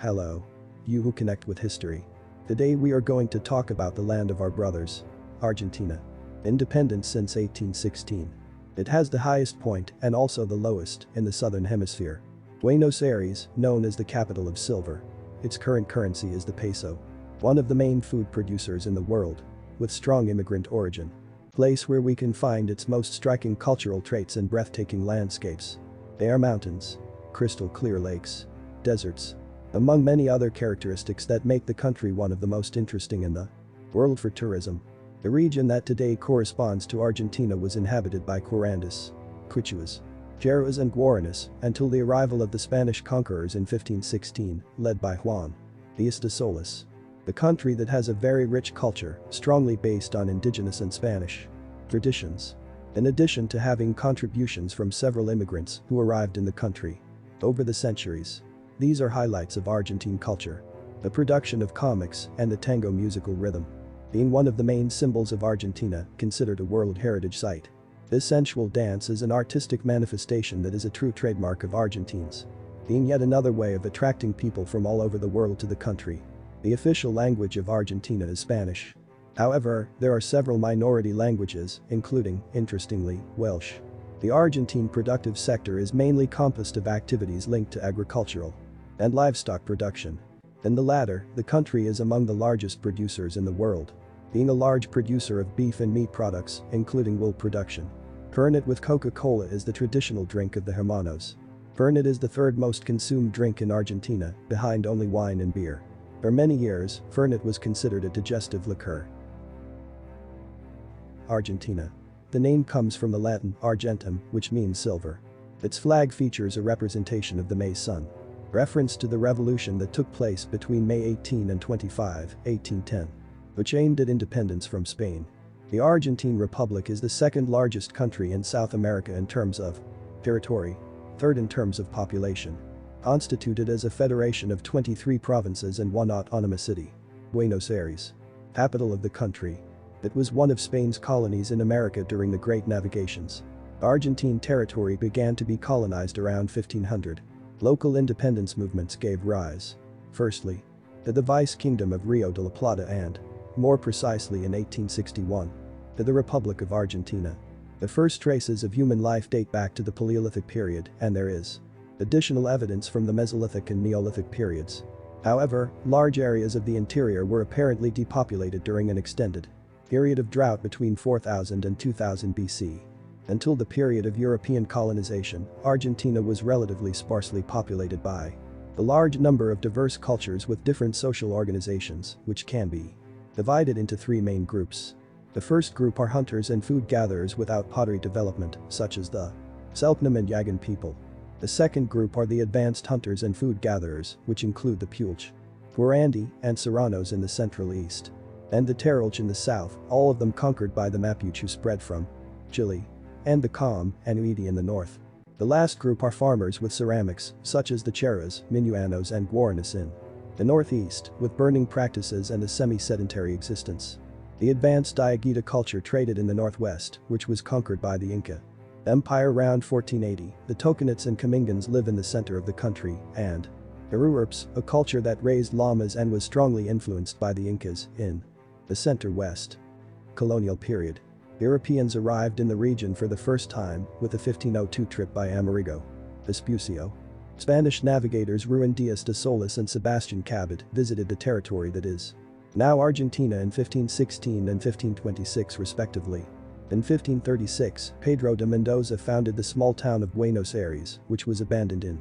Hello. You who connect with history. Today we are going to talk about the land of our brothers, Argentina. Independent since 1816. It has the highest point and also the lowest in the southern hemisphere. Buenos Aires, known as the capital of silver. Its current currency is the peso. One of the main food producers in the world, with strong immigrant origin. Place where we can find its most striking cultural traits and breathtaking landscapes. They are mountains, crystal clear lakes, deserts, among many other characteristics that make the country one of the most interesting in the world for tourism. The region that today corresponds to Argentina was inhabited by Curandes, Quichuas, Jeros and Guaranis until the arrival of the Spanish conquerors in 1516, led by Juan Díaz de Solís. The country that has a very rich culture, strongly based on indigenous and Spanish traditions. In addition to having contributions from several immigrants who arrived in the country over the centuries. These are highlights of Argentine culture. The production of comics and the tango musical rhythm. Being one of the main symbols of Argentina, considered a World Heritage Site. This sensual dance is an artistic manifestation that is a true trademark of Argentines. Being yet another way of attracting people from all over the world to the country. The official language of Argentina is Spanish. However, there are several minority languages, including, interestingly, Welsh. The Argentine productive sector is mainly composed of activities linked to agricultural and livestock production. In the latter, the country is among the largest producers in the world, being a large producer of beef and meat products, including wool production. Fernet with Coca-Cola is the traditional drink of the Hermanos. Fernet is the third most consumed drink in Argentina, behind only wine and beer. For many years, Fernet was considered a digestive liqueur. Argentina. The name comes from the Latin argentum, which means silver. Its flag features a representation of the May sun. Reference to the revolution that took place between May 18 and 25, 1810, which aimed at independence from Spain. The Argentine Republic is the second largest country in South America in terms of territory, third in terms of population. Constituted as a federation of 23 provinces and one autonomous city. Buenos Aires. Capital of the country. It was one of Spain's colonies in America during the Great Navigations. Argentine territory began to be colonized around 1500. Local independence movements gave rise. Firstly, to the Vice Kingdom of Rio de la Plata and, more precisely in 1861, to the Republic of Argentina. The first traces of human life date back to the Paleolithic period, and there is additional evidence from the Mesolithic and Neolithic periods. However, large areas of the interior were apparently depopulated during an extended period of drought between 4000 and 2000 BC. Until the period of European colonization, Argentina was relatively sparsely populated by a large number of diverse cultures with different social organizations, which can be divided into three main groups. The first group are hunters and food gatherers without pottery development, such as the Selknam and Yagan people. The second group are the advanced hunters and food gatherers, which include the Pulch, Guarandi, and Serranos in the Central East. And the Tarelch in the south, all of them conquered by the Mapuche who spread from Chile. And the Com and Uidi in the north. The last group are farmers with ceramics, such as the Cheras, Minuanos and Guaranis in the northeast, with burning practices and a semi-sedentary existence. The advanced Diaguita culture traded in the northwest, which was conquered by the Inca Empire around 1480. The Tocanits and Camingans live in the center of the country, and Aruarps, a culture that raised llamas and was strongly influenced by the Incas, in the center-west colonial period. Europeans arrived in the region for the first time with the 1502 trip by Amerigo Vespucio. Spanish navigators Juan Díaz de Solís and Sebastian Cabot visited the territory that is now Argentina in 1516 and 1526 respectively. In 1536, Pedro de Mendoza founded the small town of Buenos Aires, which was abandoned in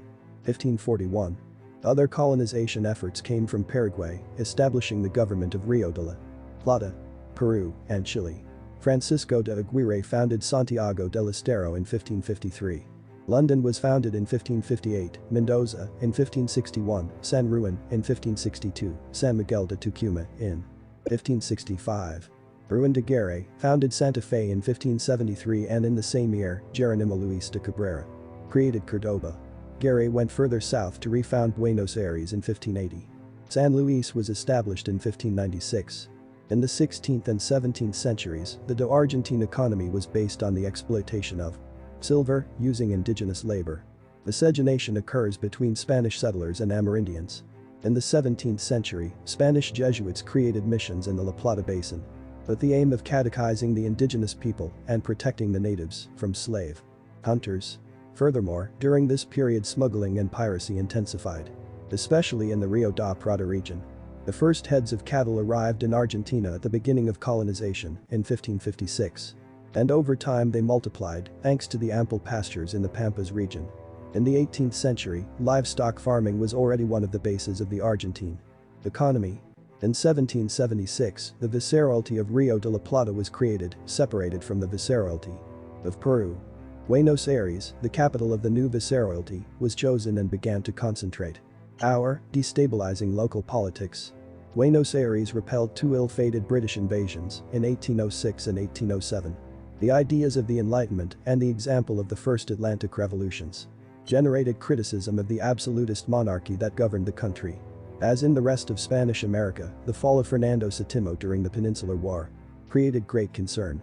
1541. Other colonization efforts came from Paraguay, establishing the government of Rio de la Plata, Peru, and Chile. Francisco de Aguirre founded Santiago del Estero in 1553. London was founded in 1558, Mendoza in 1561, San Juan in 1562, San Miguel de Tucumán in 1565. Juan de Garay founded Santa Fe in 1573 and in the same year, Jerónimo Luis de Cabrera created Córdoba. Garay went further south to refound Buenos Aires in 1580. San Luis was established in 1596. In the 16th and 17th centuries, the Argentine economy was based on the exploitation of silver using indigenous labor. Miscegenation occurs between Spanish settlers and Amerindians. In the 17th century, Spanish Jesuits created missions in the La Plata Basin with the aim of catechizing the indigenous people and protecting the natives from slave hunters. Furthermore, during this period smuggling and piracy intensified, especially in the Rio da Prata region. The first heads of cattle arrived in Argentina at the beginning of colonization in 1556. And over time they multiplied thanks to the ample pastures in the Pampas region. In the 18th century, livestock farming was already one of the bases of the Argentine economy. In 1776, the Viceroyalty of Rio de la Plata was created, separated from the Viceroyalty of Peru. Buenos Aires, the capital of the new Viceroyalty, was chosen and began to concentrate power, destabilizing local politics. Buenos Aires repelled two ill-fated British invasions in 1806 and 1807. The ideas of the Enlightenment and the example of the First Atlantic Revolutions generated criticism of the absolutist monarchy that governed the country. As in the rest of Spanish America, the fall of Fernando VII during the Peninsular War created great concern.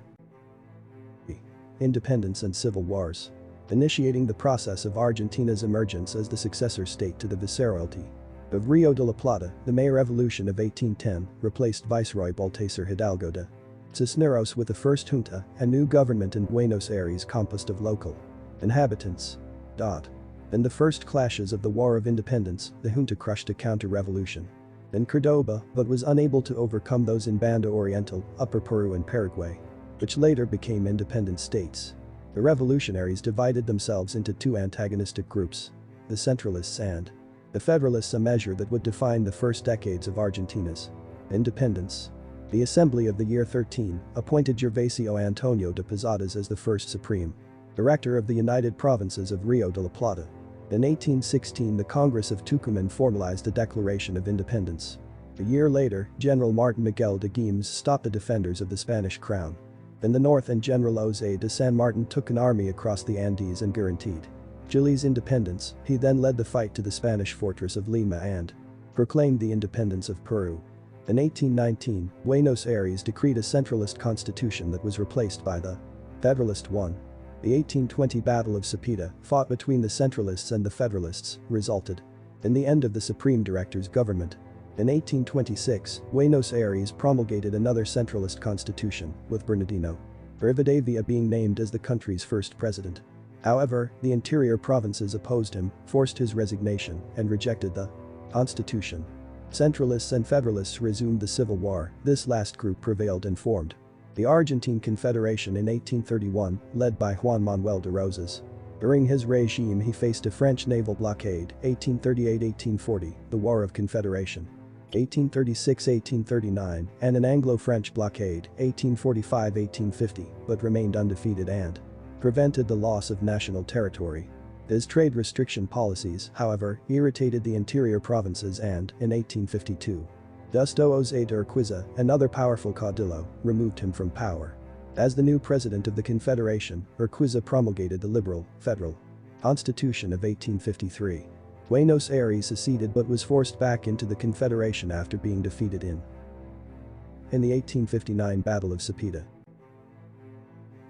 Independence and civil wars, initiating the process of Argentina's emergence as the successor state to the Viceroyalty of Rio de la Plata. The May Revolution of 1810 replaced Viceroy Baltasar Hidalgo de Cisneros with the first junta, a new government in Buenos Aires composed of local inhabitants. In the first clashes of the War of Independence, the junta crushed a counter-revolution in Córdoba but was unable to overcome those in Banda Oriental, Upper Peru and Paraguay, which later became independent states. The revolutionaries divided themselves into two antagonistic groups, the Centralists and the Federalists, a measure that would define the first decades of Argentina's independence. The Assembly of the year 13 appointed Gervasio Antonio de Posadas as the first Supreme Director of the United Provinces of Rio de la Plata. In 1816, the Congress of Tucumán formalized a Declaration of Independence. A year later, General Martin Miguel de Güemes stopped the defenders of the Spanish crown in the north, and General José de San Martin took an army across the Andes and guaranteed Chile's independence. He then led the fight to the Spanish fortress of Lima and proclaimed the independence of Peru. In 1819, Buenos Aires decreed a centralist constitution that was replaced by the Federalist one. The 1820 Battle of Cepeda, fought between the Centralists and the Federalists, resulted in the end of the Supreme Director's government. In 1826, Buenos Aires promulgated another centralist constitution, with Bernardino Rivadavia being named as the country's first president. However, the interior provinces opposed him, forced his resignation, and rejected the constitution. Centralists and Federalists resumed the Civil War. This last group prevailed and formed the Argentine Confederation in 1831, led by Juan Manuel de Rosas. During his regime he faced a French naval blockade, 1838-1840, the War of Confederation, 1836-1839, and an Anglo-French blockade, 1845-1850, but remained undefeated and prevented the loss of national territory. His trade restriction policies, however, irritated the interior provinces and, in 1852, Justo José de Urquiza, another powerful caudillo, removed him from power. As the new president of the Confederation, Urquiza promulgated the liberal, federal Constitution of 1853. Buenos Aires seceded but was forced back into the Confederation after being defeated in the 1859 Battle of Cepeda.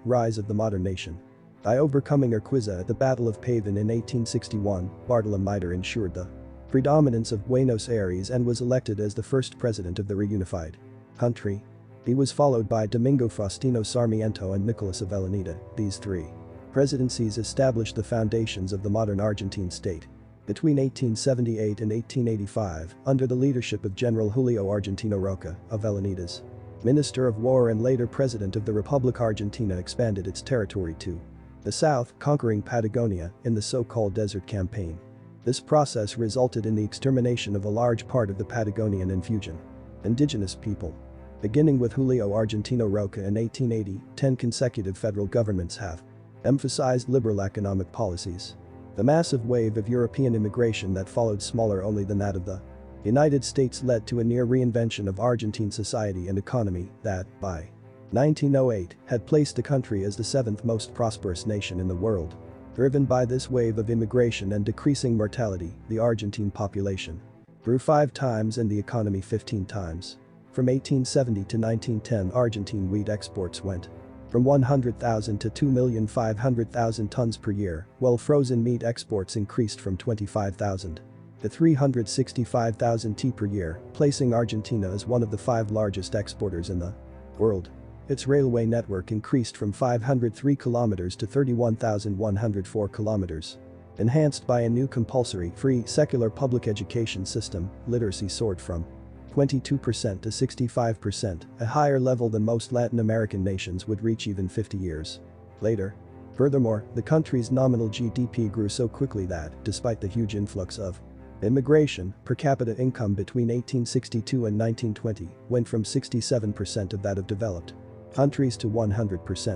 Rise of the modern nation. By overcoming Urquiza at the Battle of Pavón in 1861, Bartolomé ensured the predominance of Buenos Aires and was elected as the first president of the reunified country. He was followed by Domingo Faustino Sarmiento and Nicolas Avellaneda. These three presidencies established the foundations of the modern Argentine state. Between 1878 and 1885, under the leadership of General Julio Argentino Roca, Avellaneda's Minister of War and later President of the Republic Argentina, expanded its territory to the south, conquering Patagonia in the so-called Desert Campaign. This process resulted in the extermination of a large part of the Patagonian infusion indigenous people. Beginning with Julio Argentino Roca in 1880, 10 consecutive federal governments have emphasized liberal economic policies. The massive wave of European immigration that followed, smaller only than that of the United States, led to a near reinvention of Argentine society and economy that, by 1908, had placed the country as the 7th most prosperous nation in the world. Driven by this wave of immigration and decreasing mortality, the Argentine population grew 5 times and the economy 15 times. From 1870 to 1910, Argentine wheat exports went from 100,000 to 2,500,000 tons per year, while frozen meat exports increased from 25,000 to 365,000 t per year, placing Argentina as one of the 5 largest exporters in the world. Its railway network increased from 503 kilometers to 31,104 kilometers. Enhanced by a new compulsory, free, secular public education system, literacy soared from 22% to 65%, a higher level than most Latin American nations would reach even 50 years later. Furthermore, the country's nominal GDP grew so quickly that, despite the huge influx of immigration, per capita income between 1862 and 1920 went from 67% of that of developed countries to 100%.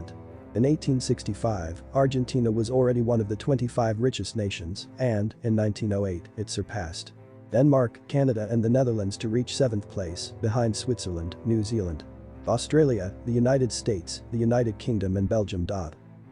In 1865, Argentina was already one of the 25 richest nations, and, in 1908, it surpassed Denmark, Canada and the Netherlands to reach 7th place, behind Switzerland, New Zealand, Australia, the United States, the United Kingdom and Belgium.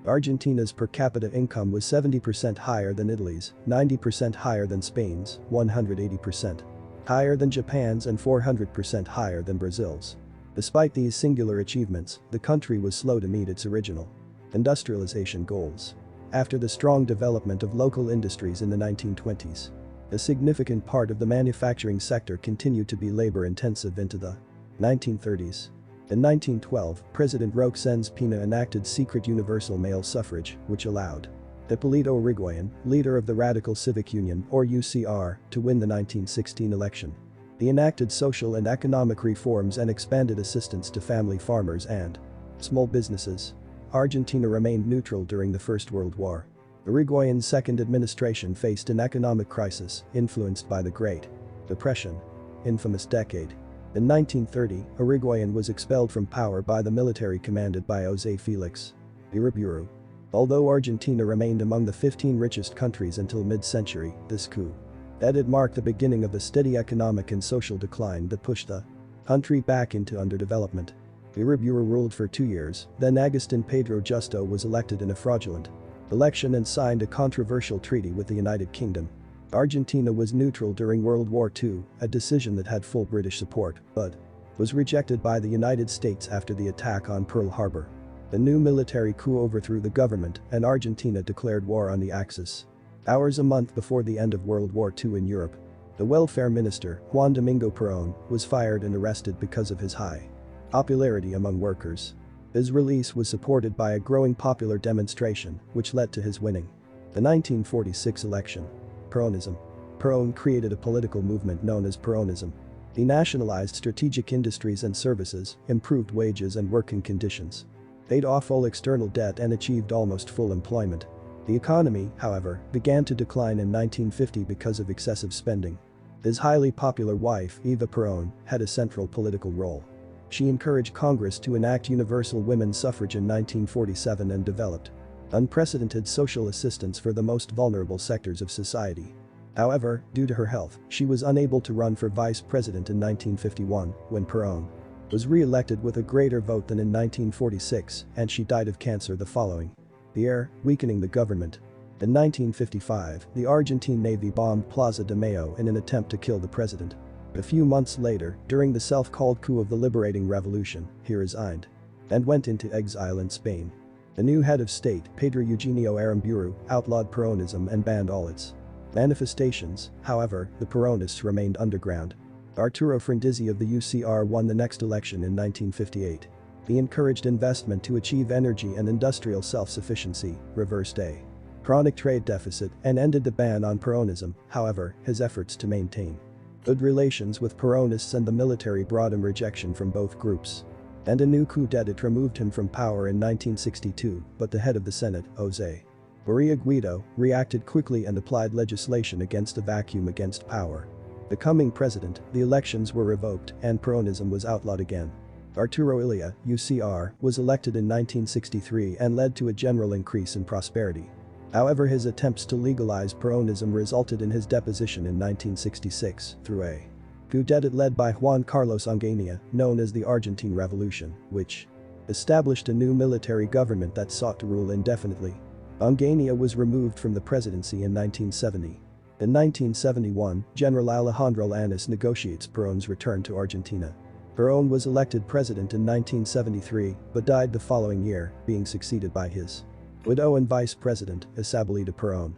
Argentina's per capita income was 70% higher than Italy's, 90% higher than Spain's, 180% higher than Japan's and 400% higher than Brazil's. Despite these singular achievements, the country was slow to meet its original industrialization goals. After the strong development of local industries in the 1920s, a significant part of the manufacturing sector continued to be labor-intensive into the 1930s. In 1912, President Roque Sáenz Peña enacted secret universal male suffrage, which allowed Hipólito Yrigoyen, leader of the Radical Civic Union or UCR, to win the 1916 election. He enacted social and economic reforms and expanded assistance to family farmers and small businesses. Argentina remained neutral during the First World War. Yrigoyen's second administration faced an economic crisis influenced by the Great Depression, infamous decade. In 1930, Yrigoyen was expelled from power by the military commanded by José Félix Ibarburu. Although Argentina remained among the 15 richest countries until mid-century, this coup that marked the beginning of the steady economic and social decline that pushed the country back into underdevelopment. Ibarburu ruled for 2 years, then Agustín Pedro Justo was elected in a fraudulent election and signed a controversial treaty with the United Kingdom. Argentina was neutral during World War II, a decision that had full British support, but was rejected by the United States after the attack on Pearl Harbor. The new military coup overthrew the government and Argentina declared war on the Axis. Hours a month before the end of World War II in Europe, the welfare minister, Juan Domingo Perón, was fired and arrested because of his high popularity among workers. His release was supported by a growing popular demonstration, which led to his winning the 1946 election. Peronism. Perón created a political movement known as Peronism. He nationalized strategic industries and services, improved wages and working conditions, paid off all external debt and achieved almost full employment. The economy, however, began to decline in 1950 because of excessive spending. His highly popular wife, Eva Perón, had a central political role. She encouraged Congress to enact universal women's suffrage in 1947 and developed unprecedented social assistance for the most vulnerable sectors of society. However, due to her health, she was unable to run for vice president in 1951, when Perón was re-elected with a greater vote than in 1946, and she died of cancer the following year, weakening the government. In 1955, the Argentine Navy bombed Plaza de Mayo in an attempt to kill the president. A few months later, during the self-called coup of the Liberating Revolution, he resigned and went into exile in Spain. The new head of state, Pedro Eugenio Aramburu, outlawed Peronism and banned all its manifestations. However, the Peronists remained underground. Arturo Frondizi of the UCR won the next election in 1958. He encouraged investment to achieve energy and industrial self-sufficiency, reversed a chronic trade deficit, and ended the ban on Peronism. However, his efforts to maintain good relations with Peronists and the military brought him rejection from both groups. And a new coup d'etat removed him from power in 1962, but the head of the Senate, José María Guido, reacted quickly and applied legislation against a vacuum against power. Becoming president, the elections were revoked and Peronism was outlawed again. Arturo Illia, UCR, was elected in 1963 and led to a general increase in prosperity. However, his attempts to legalize Peronism resulted in his deposition in 1966 through a coup d'etat led by Juan Carlos Onganía, known as the Argentine Revolution, which established a new military government that sought to rule indefinitely. Onganía was removed from the presidency in 1970. In 1971, General Alejandro Lanes negotiates Perón's return to Argentina. Perón was elected president in 1973 but died the following year, being succeeded by his widow and vice president, Isabelita Perón.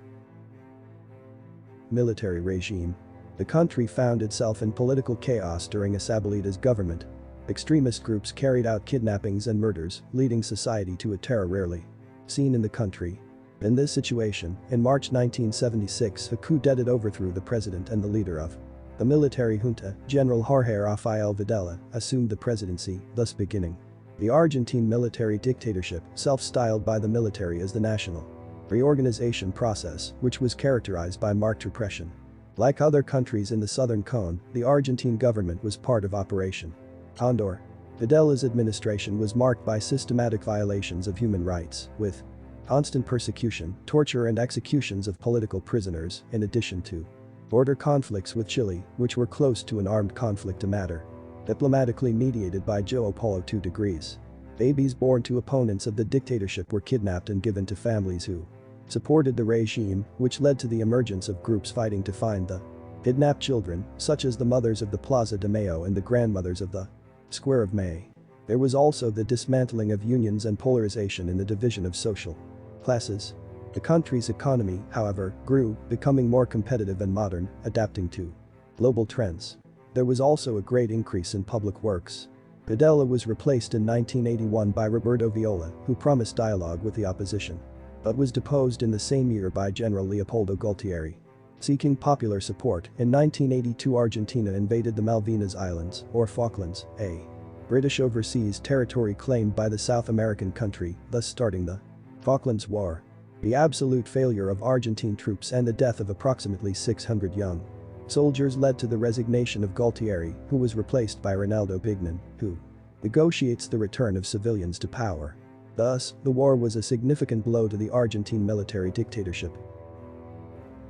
Military regime. The country found itself in political chaos during Sabalita's government. Extremist groups carried out kidnappings and murders, leading society to a terror rarely seen in the country. In this situation, in March 1976, a coup d'etat overthrew the president and the leader of the military junta, General Jorge Rafael Videla, assumed the presidency, thus beginning the Argentine military dictatorship, self-styled by the military as the national reorganization process, which was characterized by marked repression. Like other countries in the Southern Cone, the Argentine government was part of Operation Condor. Videla's administration was marked by systematic violations of human rights, with constant persecution, torture and executions of political prisoners, in addition to border conflicts with Chile, which were close to an armed conflict, a matter diplomatically mediated by João Paulo II degrees. Babies born to opponents of the dictatorship were kidnapped and given to families who supported the regime, which led to the emergence of groups fighting to find the kidnapped children, such as the mothers of the Plaza de Mayo and the grandmothers of the Square of May. There was also the dismantling of unions and polarization in the division of social classes. The country's economy, however, grew, becoming more competitive and modern, adapting to global trends. There was also a great increase in public works. Videla was replaced in 1981 by Roberto Viola, who promised dialogue with the opposition, but was deposed in the same year by General Leopoldo Galtieri. Seeking popular support, in 1982 Argentina invaded the Malvinas Islands, or Falklands, a British overseas territory claimed by the South American country, thus starting the Falklands War. The absolute failure of Argentine troops and the death of approximately 600 young soldiers led to the resignation of Galtieri, who was replaced by Ronaldo Bignan, who negotiates the return of civilians to power. Thus, the war was a significant blow to the Argentine military dictatorship.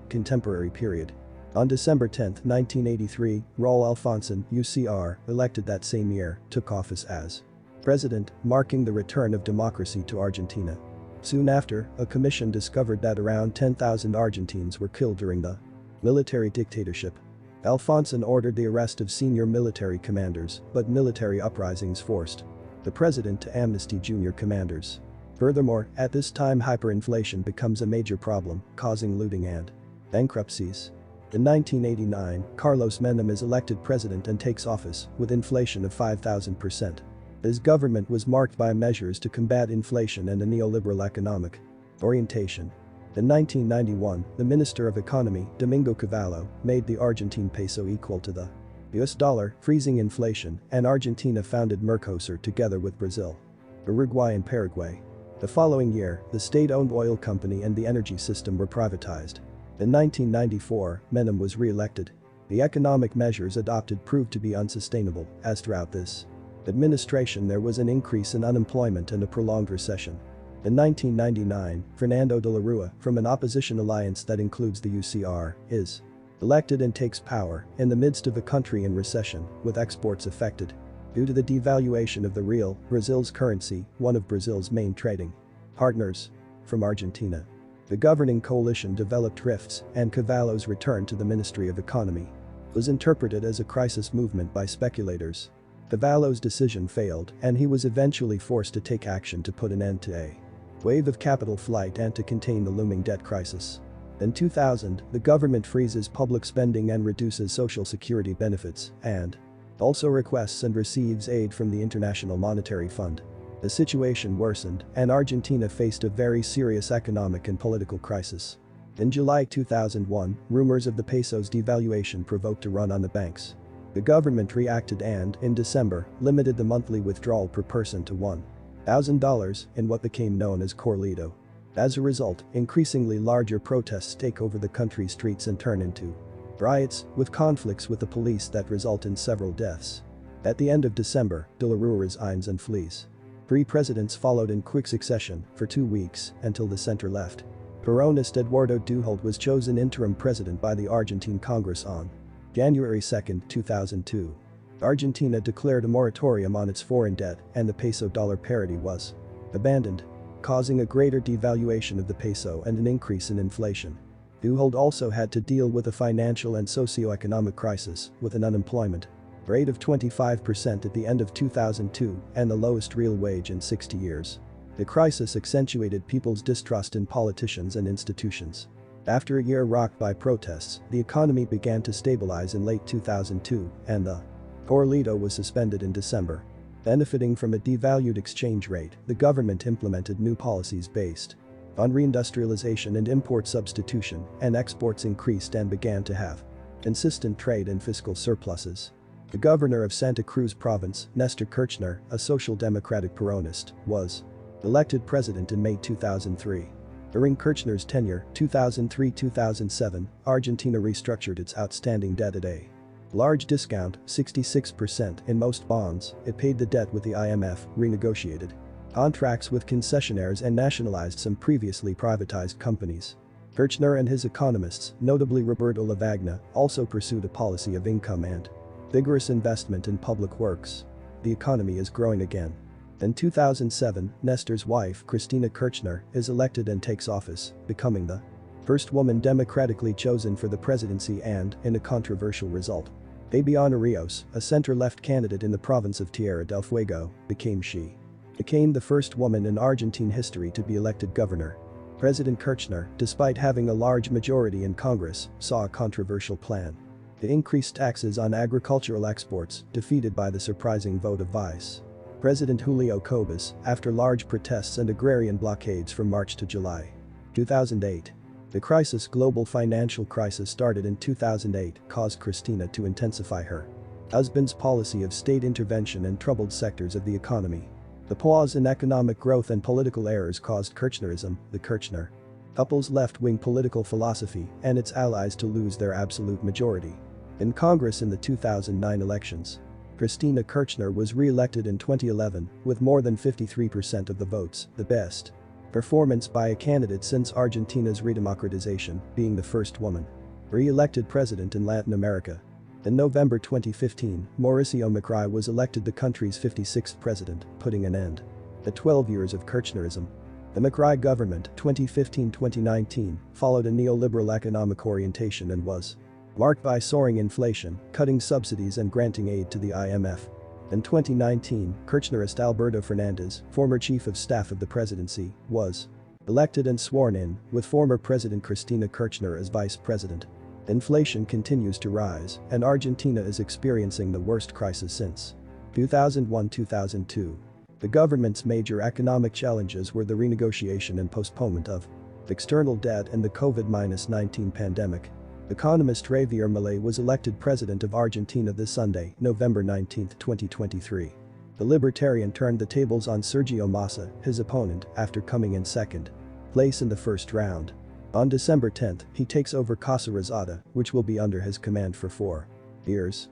Contemporary period. On December 10, 1983, Raul Alfonsin, UCR, elected that same year, took office as president, marking the return of democracy to Argentina. Soon after, a commission discovered that around 10,000 Argentines were killed during the military dictatorship. Alfonsin ordered the arrest of senior military commanders, but military uprisings forced the president to amnesty junior commanders. Furthermore, at this time hyperinflation becomes a major problem, causing looting and bankruptcies. In 1989, Carlos Menem is elected president and takes office, with inflation of 5,000%. His government was marked by measures to combat inflation and a neoliberal economic orientation. In 1991, the Minister of Economy, Domingo Cavallo, made the Argentine peso equal to the US dollar, freezing inflation, and Argentina founded Mercosur together with Brazil, Uruguay and Paraguay. The following year, the state-owned oil company and the energy system were privatized. In 1994, Menem was re-elected. The economic measures adopted proved to be unsustainable, as throughout this administration there was an increase in unemployment and a prolonged recession. In 1999, Fernando de la Rua, from an opposition alliance that includes the UCR, is elected and takes power in the midst of a country in recession, with exports affected due to the devaluation of the real, Brazil's currency, one of Brazil's main trading partners. From Argentina, the governing coalition developed rifts, and Cavallo's return to the Ministry of Economy was interpreted as a crisis movement by speculators. Cavallo's decision failed, and he was eventually forced to take action to put an end to a wave of capital flight and to contain the looming debt crisis. In 2000, the government freezes public spending and reduces social security benefits, and also requests and receives aid from the International Monetary Fund. The situation worsened, and Argentina faced a very serious economic and political crisis. In July 2001, rumors of the peso's devaluation provoked a run on the banks. The government reacted and, in December, limited the monthly withdrawal per person to $1,000 in what became known as Corralido. As a result, increasingly larger protests take over the country's streets and turn into riots, with conflicts with the police that result in several deaths. At the end of December, de la Rua resigns and flees. 3 presidents followed in quick succession for 2 weeks until the center-left Peronist Eduardo Duhalde was chosen interim president by the Argentine Congress on January 2, 2002. Argentina declared a moratorium on its foreign debt, and the peso-dollar parity was abandoned, causing a greater devaluation of the peso and an increase in inflation. Duhalde also had to deal with a financial and socio-economic crisis, with an unemployment rate of 25% at the end of 2002 and the lowest real wage in 60 years. The crisis accentuated people's distrust in politicians and institutions. After a year rocked by protests, the economy began to stabilize in late 2002, and the Corralito was suspended in December. Benefiting from a devalued exchange rate, the government implemented new policies based on reindustrialization and import substitution, and exports increased and began to have consistent trade and fiscal surpluses. The governor of Santa Cruz province, Nestor Kirchner, a social democratic Peronist, was elected president in May 2003. During Kirchner's tenure, 2003-2007, Argentina restructured its outstanding debt at a large discount, 66%, in most bonds. It paid the debt with the IMF, renegotiated contracts with concessionaires and nationalized some previously privatized companies. Kirchner and his economists, notably Roberto Lavagna, also pursued a policy of income and vigorous investment in public works. The economy is growing again. In 2007, Nestor's wife, Cristina Kirchner, is elected and takes office, becoming the first woman democratically chosen for the presidency and, in a controversial result, Fabiana Rios, a center-left candidate in the province of Tierra del Fuego, became the first woman in Argentine history to be elected governor. President Kirchner, despite having a large majority in Congress, saw a controversial plan to increase taxes on agricultural exports, defeated by the surprising vote of Vice President Julio Cobas, after large protests and agrarian blockades from March to July 2008. The global financial crisis started in 2008, caused Cristina to intensify her husband's policy of state intervention and troubled sectors of the economy. The pause in economic growth and political errors caused Kirchnerism, the Kirchner couple's left-wing political philosophy, and its allies to lose their absolute majority in Congress in the 2009 elections. Cristina Kirchner was re-elected in 2011 with more than 53% of the votes, the best performance by a candidate since Argentina's redemocratization, being the first woman re-elected president in Latin America. In November 2015, Mauricio Macri was elected the country's 56th president, putting an end to 12 years of Kirchnerism. The Macri government, 2015-2019, followed a neoliberal economic orientation and was marked by soaring inflation, cutting subsidies and granting aid to the IMF. In 2019, Kirchnerist Alberto Fernandez, former chief of staff of the presidency, was elected and sworn in, with former President Cristina Kirchner as vice president. Inflation continues to rise, and Argentina is experiencing the worst crisis since 2001-2002. The government's major economic challenges were the renegotiation and postponement of external debt and the COVID-19 pandemic. Economist Javier Milei was elected president of Argentina this Sunday, November 19, 2023. The libertarian turned the tables on Sergio Massa, his opponent, after coming in second place in the first round. On December 10, he takes over Casa Rosada, which will be under his command for 4 years.